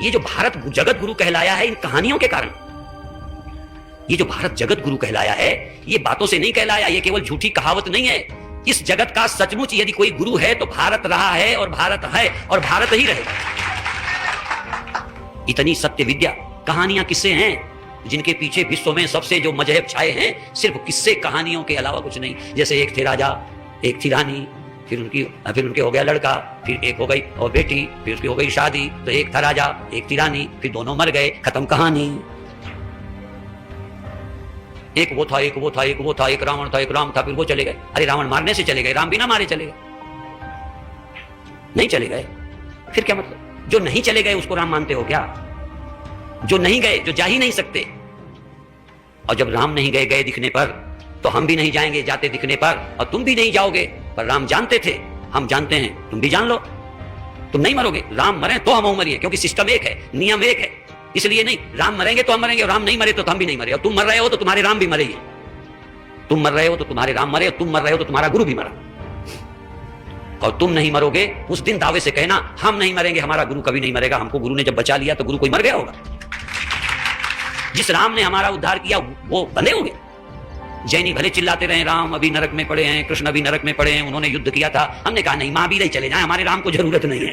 ये जो भारत जगत गुरु कहलाया है इन कहानियों के कारण। ये जो भारत जगत गुरु कहलाया है ये बातों से नहीं कहलाया, ये केवल झूठी कहावत नहीं है। इस जगत का सचमुच यदि कोई गुरु है तो भारत रहा है और भारत है और भारत ही रहेगा। इतनी सत्य विद्या कहानियां किससे हैं जिनके पीछे विश्व में सबसे जो मजहब छाए हैं सिर्फ किस्से कहानियों के अलावा कुछ नहीं। जैसे एक थे राजा, एक थी रानी, फिर उनके हो गया लड़का, फिर एक हो गई और बेटी, फिर उसकी हो गई शादी। तो एक था राजा, एक थी रानी, फिर दोनों मर गए, खत्म कहानी। एक वो था, एक वो था, एक वो था, एक रावण था, एक राम था, फिर वो चले गए। अरे रावण मारने से चले गए, राम बिना मारे चले गए, नहीं चले गए। फिर क्या मतलब? जो नहीं चले गए उसको राम मानते हो क्या? जो नहीं गए, जो जा ही नहीं सकते। और जब राम नहीं गए, गए दिखने पर, तो हम भी नहीं जाएंगे जाते दिखने पर, और तुम भी नहीं जाओगे। पर राम जानते थे, हम जानते हैं, तुम भी जान लो, तुम नहीं मरोगे। राम मरे तो हम मरिए, क्योंकि सिस्टम एक है, नियम एक है। इसलिए नहीं, राम मरेंगे तो हम मरेंगे, और राम नहीं मरे तो हम भी नहीं मरे। और तुम मर रहे हो तो तुम्हारे राम भी मरे, तुम मर रहे हो तो तुम्हारे राम मरे, तुम मर रहे हो तो तुम्हारा गुरु भी मरा। और तुम नहीं मरोगे उस दिन दावे से कहना हम नहीं मरेंगे, हमारा गुरु कभी नहीं मरेगा। हमको गुरु ने जब बचा लिया तो गुरु कोई मर गया होगा? जिस राम ने हमारा उद्धार किया वो बंधे होंगे? जैनी भले चिल्लाते रहे राम अभी नरक में पड़े हैं, कृष्ण अभी नरक में पड़े हैं, उन्होंने युद्ध किया था। हमने कहा नहीं, महावीर ही चले जाएं, हमारे राम को जरूरत नहीं है।